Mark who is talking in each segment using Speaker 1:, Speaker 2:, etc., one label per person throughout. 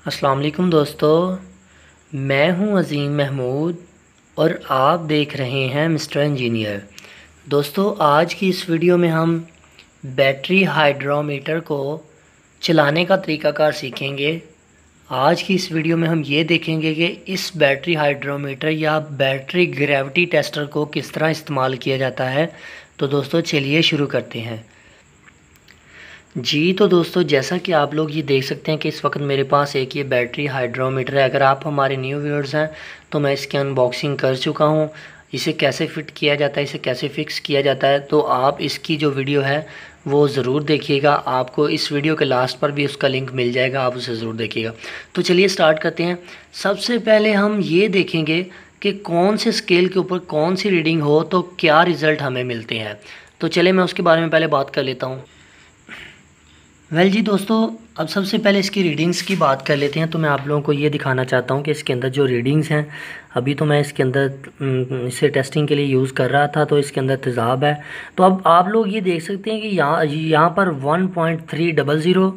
Speaker 1: अस्सलाम वालेकुम दोस्तों, मैं हूं अज़ीम महमूद और आप देख रहे हैं मिस्टर इंजीनियर। दोस्तों, आज की इस वीडियो में हम बैटरी हाइड्रोमीटर को चलाने का तरीक़ाकार सीखेंगे। आज की इस वीडियो में हम ये देखेंगे कि इस बैटरी हाइड्रोमीटर या बैटरी ग्रेविटी टेस्टर को किस तरह इस्तेमाल किया जाता है। तो दोस्तों चलिए शुरू करते हैं। जी तो दोस्तों, जैसा कि आप लोग ये देख सकते हैं कि इस वक्त मेरे पास एक ये बैटरी हाइड्रोमीटर है। अगर आप हमारे न्यू व्यूअर्स हैं तो मैं इसकी अनबॉक्सिंग कर चुका हूँ। इसे कैसे फ़िट किया जाता है, इसे कैसे फ़िक्स किया जाता है, तो आप इसकी जो वीडियो है वो ज़रूर देखिएगा। आपको इस वीडियो के लास्ट पर भी उसका लिंक मिल जाएगा, आप उसे ज़रूर देखिएगा। तो चलिए स्टार्ट करते हैं। सबसे पहले हम ये देखेंगे कि कौन से स्केल के ऊपर कौन सी रीडिंग हो तो क्या रिज़ल्ट हमें मिलते हैं। तो चलिए मैं उसके बारे में पहले बात कर लेता हूँ। जी दोस्तों, अब सबसे पहले इसकी रीडिंग्स की बात कर लेते हैं। तो मैं आप लोगों को ये दिखाना चाहता हूँ कि इसके अंदर जो रीडिंग्स हैं, अभी तो मैं इसके अंदर इसे टेस्टिंग के लिए यूज़ कर रहा था, तो इसके अंदर तेज़ाब है। तो अब आप लोग ये देख सकते हैं कि यहाँ पर 1.300,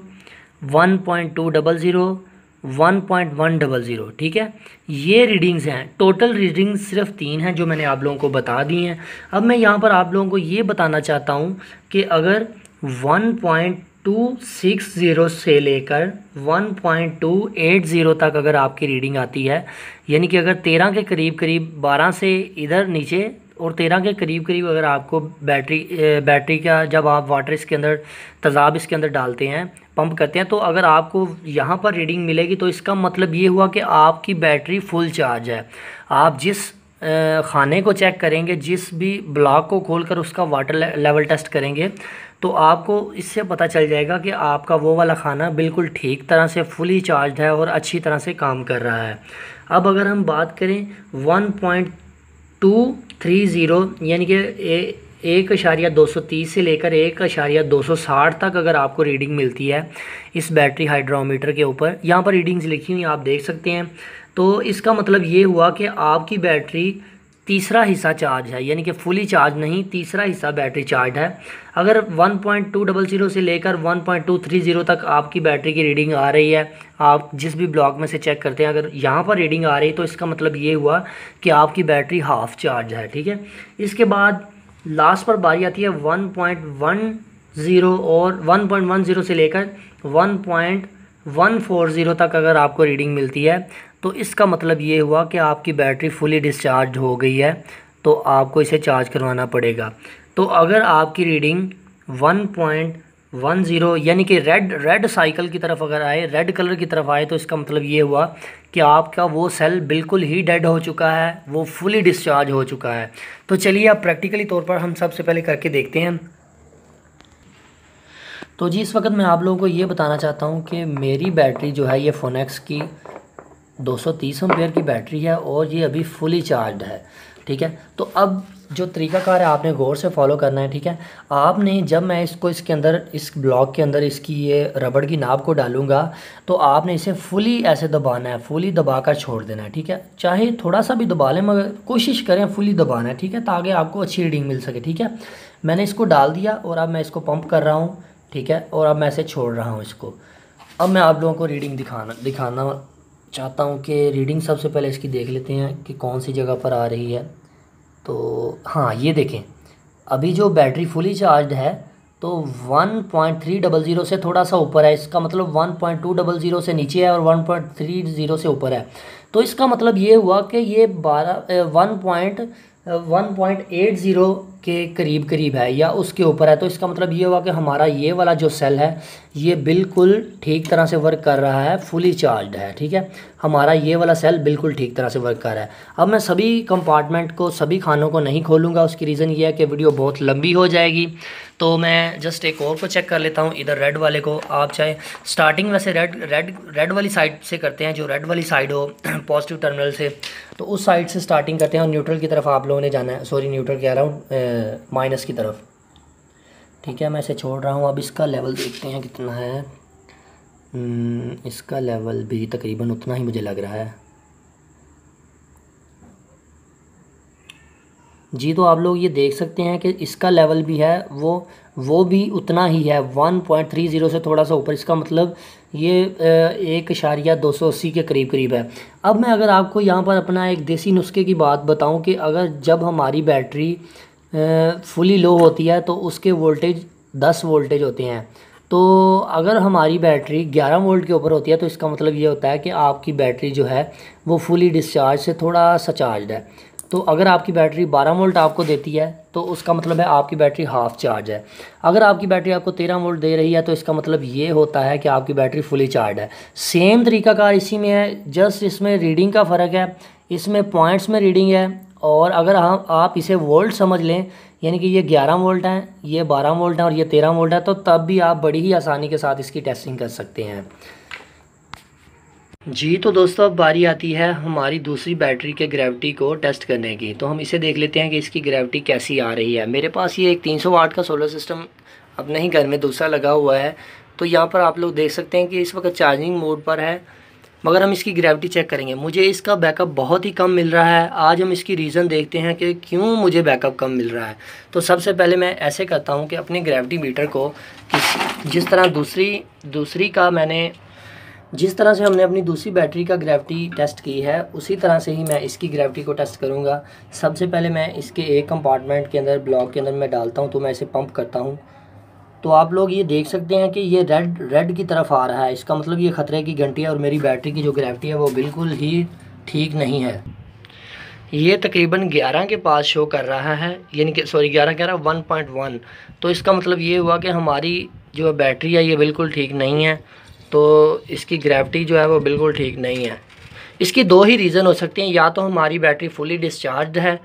Speaker 1: 1.200, 1.100, ठीक है, ये रीडिंग्स हैं। टोटल रीडिंग्स सिर्फ 3 हैं जो मैंने आप लोगों को बता दी हैं। अब मैं यहाँ पर आप लोगों को ये बताना चाहता हूँ कि अगर 1.260 से लेकर 1.280 तक अगर आपकी रीडिंग आती है, यानी कि अगर 13 के करीब करीब 12 से इधर नीचे और 13 के करीब करीब अगर आपको बैटरी का, जब आप वाटर इसके अंदर तेज़ाब इसके अंदर डालते हैं, पंप करते हैं, तो अगर आपको यहाँ पर रीडिंग मिलेगी तो इसका मतलब ये हुआ कि आपकी बैटरी फुल चार्ज है। आप जिस खाने को चेक करेंगे, जिस भी ब्लॉक को खोलकर उसका वाटर लेवल टेस्ट करेंगे, तो आपको इससे पता चल जाएगा कि आपका वो वाला खाना बिल्कुल ठीक तरह से फुली चार्ज है और अच्छी तरह से काम कर रहा है। अब अगर हम बात करें 1.230 यानी कि 1.230 से लेकर 1.260 तक अगर आपको रीडिंग मिलती है इस बैटरी हाइड्रोमीटर के ऊपर, यहाँ पर रीडिंग्स लिखी हुई आप देख सकते हैं, तो इसका मतलब ये हुआ कि आपकी बैटरी तीसरा हिस्सा चार्ज है, यानी कि फुली चार्ज नहीं, तीसरा हिस्सा बैटरी चार्ज है। अगर 1.200 से लेकर 1.230 तक आपकी बैटरी की रीडिंग आ रही है, आप जिस भी ब्लॉक में से चेक करते हैं, अगर यहाँ पर रीडिंग आ रही है तो इसका मतलब ये हुआ कि आपकी बैटरी हाफ़ चार्ज है, ठीक है। इसके बाद लास्ट पर बारी आती है 1.10 और 1.10 से लेकर 1.140 तक अगर आपको रीडिंग मिलती है, तो इसका मतलब ये हुआ कि आपकी बैटरी फुली डिस्चार्ज हो गई है, तो आपको इसे चार्ज करवाना पड़ेगा। तो अगर आपकी रीडिंग 1.10 यानी कि रेड साइकिल की तरफ अगर आए, रेड कलर की तरफ आए, तो इसका मतलब ये हुआ कि आपका वो सेल बिल्कुल ही डेड हो चुका है, वो फुली डिस्चार्ज हो चुका है। तो चलिए अब प्रैक्टिकली तौर पर हम सबसे पहले करके देखते हैं। तो जी इस वक्त मैं आप लोगों को ये बताना चाहता हूँ कि मेरी बैटरी जो है ये फोनेक्स की 230 एम्पेयर की बैटरी है और ये अभी फुली चार्ज है, ठीक है। तो अब जो तरीकाकार है आपने गौर से फॉलो करना है, ठीक है। आपने जब मैं इसको इसके अंदर, इस ब्लॉक के अंदर इसकी ये रबड़ की नाब को डालूंगा, तो आपने इसे फुली ऐसे दबाना है, फुली दबाकर छोड़ देना है, ठीक है। चाहे थोड़ा सा भी दबा लें मगर कोशिश करें फुली दबाना है, ठीक है, ताकि आपको अच्छी रीडिंग मिल सके, ठीक है। मैंने इसको डाल दिया और अब मैं इसको पंप कर रहा हूँ, ठीक है, और अब मैं इसे छोड़ रहा हूँ इसको। अब मैं आप लोगों को रीडिंग दिखाना चाहता हूँ कि रीडिंग सबसे पहले इसकी देख लेते हैं कि कौन सी जगह पर आ रही है। तो हाँ, ये देखें, अभी जो बैटरी फुली चार्ज है तो 1.300 से थोड़ा सा ऊपर है, इसका मतलब 1.200 से नीचे है और 1.30 से ऊपर है। तो इसका मतलब ये हुआ कि ये 1.80 के करीब करीब है या उसके ऊपर है। तो इसका मतलब ये हुआ कि हमारा ये वाला जो सेल है ये बिल्कुल ठीक तरह से वर्क कर रहा है, फुली चार्ज है, ठीक है। हमारा ये वाला सेल बिल्कुल ठीक तरह से वर्क कर रहा है। अब मैं सभी कंपार्टमेंट को, सभी खानों को नहीं खोलूँगा, उसकी रीज़न ये है कि वीडियो बहुत लंबी हो जाएगी। तो मैं जस्ट एक और को चेक कर लेता हूँ, इधर रेड वाले को। आप चाहे स्टार्टिंग वैसे रेड वाली साइड से करते हैं, जो रेड वाली साइड हो पॉजिटिव टर्मिनल से, तो उस साइड से स्टार्टिंग करते हैं और न्यूट्रल की तरफ आप लोगों ने जाना है, सॉरी न्यूट्रल कह रहा हूँ, माइनस की तरफ, ठीक है। मैं इसे छोड़ रहा हूँ। अब इसका लेवल देखते हैं कितना है। इसका लेवल भी तकरीबन उतना ही मुझे लग रहा है। जी तो आप लोग ये देख सकते हैं कि इसका लेवल भी है वो भी उतना ही है 1.30 से थोड़ा सा ऊपर। इसका मतलब ये 1.280 के करीब करीब है। अब मैं अगर आपको यहाँ पर अपना एक देसी नुस्खे की बात बताऊँ कि अगर जब हमारी बैटरी फुली लो होती है तो उसके वोल्टेज 10 वोल्टेज होते हैं। तो अगर हमारी बैटरी 11 वोल्ट के ऊपर होती है तो इसका मतलब ये होता है कि आपकी बैटरी जो है वो फुली डिस्चार्ज से थोड़ा सा चार्ज है। तो अगर आपकी बैटरी 12 वोल्ट आपको देती है तो उसका मतलब है आपकी बैटरी हाफ़ चार्ज है। अगर आपकी बैटरी आपको 13 वोल्ट दे रही है तो इसका मतलब ये होता है कि आपकी बैटरी फुली चार्ज है। सेम तरीकाकार इसी में है, जस्ट इसमें रीडिंग का फ़र्क है, इसमें पॉइंट्स में रीडिंग है। और अगर हम आप इसे वोल्ट समझ लें, यानी कि ये 11 वोल्ट हैं, ये 12 वोल्ट हैं और ये 13 वोल्ट है, तो तब भी आप बड़ी ही आसानी के साथ इसकी टेस्टिंग कर सकते हैं। जी तो दोस्तों अब बारी आती है हमारी दूसरी बैटरी के ग्रेविटी को टेस्ट करने की। तो हम इसे देख लेते हैं कि इसकी ग्रेविटी कैसी आ रही है। मेरे पास ये एक 300 वाट का सोलर सिस्टम अपने ही घर में दूसरा लगा हुआ है। तो यहाँ पर आप लोग देख सकते हैं कि इस वक्त चार्जिंग मोड पर है, मगर हम इसकी ग्रेविटी चेक करेंगे। मुझे इसका बैकअप बहुत ही कम मिल रहा है। आज हम इसकी रीज़न देखते हैं कि क्यों मुझे बैकअप कम मिल रहा है। तो सबसे पहले मैं ऐसे करता हूँ कि अपने ग्रेविटी मीटर को जिस तरह जिस तरह से हमने अपनी दूसरी बैटरी का ग्रेविटी टेस्ट की है उसी तरह से ही मैं इसकी ग्रेविटी को टेस्ट करूँगा। सबसे पहले मैं इसके एक कंपार्टमेंट के अंदर ब्लॉक के अंदर मैं डालता हूँ, तो मैं इसे पंप करता हूँ। तो आप लोग ये देख सकते हैं कि ये रेड की तरफ आ रहा है। इसका मतलब ये ख़तरे की घंटी है और मेरी बैटरी की जो ग्रेविटी है वो बिल्कुल ही ठीक नहीं है। ये तकरीबन 11 के पास शो कर रहा है, यानी कि सॉरी 1.1। तो इसका मतलब ये हुआ कि हमारी जो बैटरी है ये बिल्कुल ठीक नहीं है। तो इसकी ग्रेविटी जो है वो बिल्कुल ठीक नहीं है। इसकी दो ही रीज़न हो सकते हैं, या तो हमारी बैटरी फुली डिस्चार्ज है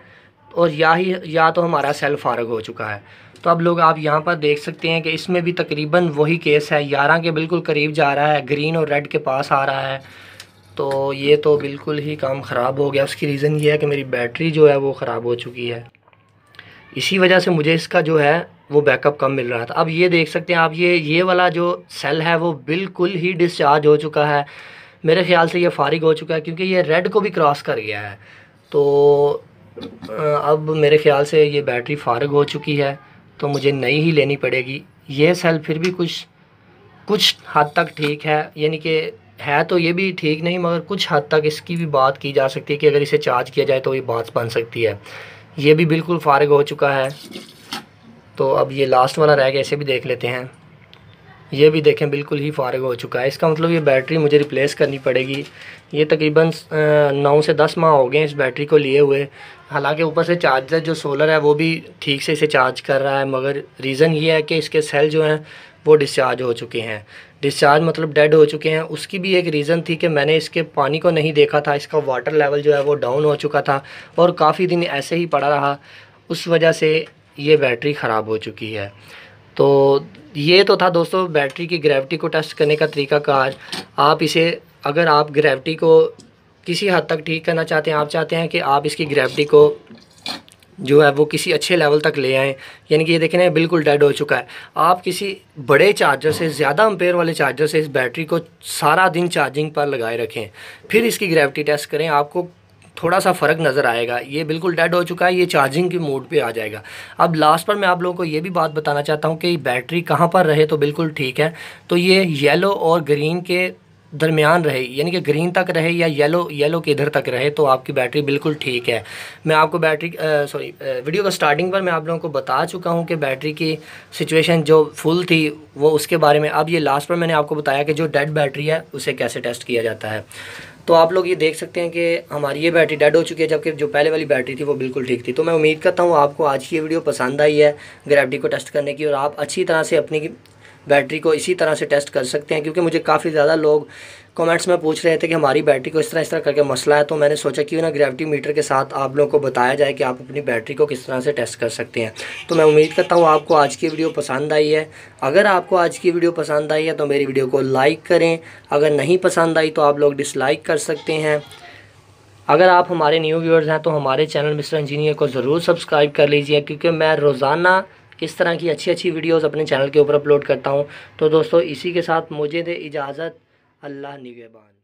Speaker 1: और या तो हमारा सेल फारग हो चुका है। तो अब लोग आप यहाँ पर देख सकते हैं कि इसमें भी तकरीबन वही केस है, 11 के बिल्कुल करीब जा रहा है, ग्रीन और रेड के पास आ रहा है। तो ये तो बिल्कुल ही काम ख़राब हो गया। उसकी रीज़न ये है कि मेरी बैटरी जो है वो ख़राब हो चुकी है, इसी वजह से मुझे इसका जो है वो बैकअप कम मिल रहा था। अब ये देख सकते हैं आप, ये वाला जो सेल है वो बिल्कुल ही डिस्चार्ज हो चुका है। मेरे ख़्याल से ये फारिग हो चुका है क्योंकि ये रेड को भी क्रॉस कर गया है। तो अब मेरे ख़्याल से ये बैटरी फारिग हो चुकी है, तो मुझे नई ही लेनी पड़ेगी। ये सेल फिर भी कुछ हद तक ठीक है, यानी कि है तो ये भी ठीक नहीं, मगर कुछ हद तक इसकी भी बात की जा सकती है कि अगर इसे चार्ज किया जाए तो ये बात बन सकती है। ये भी बिल्कुल फारिग हो चुका है। तो अब ये लास्ट वाला रह गया, इसे भी देख लेते हैं। ये भी देखें बिल्कुल ही फारिग हो चुका है। इसका मतलब ये बैटरी मुझे रिप्लेस करनी पड़ेगी। ये तकरीबन 9 से 10 माह हो गए इस बैटरी को लिए हुए। हालांकि ऊपर से चार्जर जो सोलर है वो भी ठीक से इसे चार्ज कर रहा है, मगर रीज़न ये है कि इसके सेल जो हैं वो डिस्चार्ज हो चुके हैं। डिस्चार्ज मतलब डेड हो चुके हैं। उसकी भी एक रीज़न थी कि मैंने इसके पानी को नहीं देखा था, इसका वाटर लेवल जो है वो डाउन हो चुका था और काफ़ी दिन ऐसे ही पड़ा रहा, उस वजह से ये बैटरी ख़राब हो चुकी है। तो ये तो था दोस्तों बैटरी की ग्रेविटी को टेस्ट करने का तरीकाकार। आप इसे, अगर आप ग्रेविटी को किसी हद तक ठीक करना चाहते हैं, आप चाहते हैं कि आप इसकी ग्रेविटी को जो है वो किसी अच्छे लेवल तक ले आएँ, यानी कि ये देखें ना बिल्कुल डेड हो चुका है। आप किसी बड़े चार्जर से, ज़्यादा एम्पेयर वाले चार्जर से इस बैटरी को सारा दिन चार्जिंग पर लगाए रखें, फिर इसकी ग्रेविटी टेस्ट करें, आपको थोड़ा सा फ़र्क नज़र आएगा। ये बिल्कुल डेड हो चुका है, ये चार्जिंग के मोड पे आ जाएगा। अब लास्ट पर मैं आप लोगों को ये भी बात बताना चाहता हूँ कि बैटरी कहाँ पर रहे तो बिल्कुल ठीक है। तो ये येलो और ग्रीन के दरमियान रहे, यानी कि ग्रीन तक रहे या येलो के इधर तक रहे, तो आपकी बैटरी बिल्कुल ठीक है। मैं आपको वीडियो का स्टार्टिंग पर मैं आप लोगों को बता चुका हूं कि बैटरी की सिचुएशन जो फुल थी वो उसके बारे में। अब ये लास्ट पर मैंने आपको बताया कि जो डेड बैटरी है उसे कैसे टेस्ट किया जाता है। तो आप लोग ये देख सकते हैं कि हमारी ये बैटरी डेड हो चुकी है, जबकि जो पहले वाली बैटरी थी वो बिल्कुल ठीक थी। तो मैं उम्मीद करता हूँ आपको आज की ये वीडियो पसंद आई है ग्रेविटी को टेस्ट करने की, और आप अच्छी तरह से अपनी बैटरी को इसी तरह से टेस्ट कर सकते हैं। क्योंकि मुझे काफ़ी ज़्यादा लोग कमेंट्स में पूछ रहे थे कि हमारी बैटरी को इस तरह करके मसला है, तो मैंने सोचा क्यों ना ग्रेविटी मीटर के साथ आप लोगों को बताया जाए कि आप अपनी बैटरी को किस तरह से टेस्ट कर सकते हैं। तो मैं उम्मीद करता हूँ आपको आज की वीडियो पसंद आई है। अगर आपको आज की वीडियो पसंद आई है तो मेरी वीडियो को लाइक करें, अगर नहीं पसंद आई तो आप लोग डिसलाइक कर सकते हैं। अगर आप हमारे न्यू व्यूअर्स हैं तो हमारे चैनल मिस्टर इंजीनियर को ज़रूर सब्सक्राइब कर लीजिए, क्योंकि मैं रोज़ाना इस तरह की अच्छी वीडियोस अपने चैनल के ऊपर अपलोड करता हूं। तो दोस्तों इसी के साथ मुझे दे इजाज़त। अल्लाह निगहबान।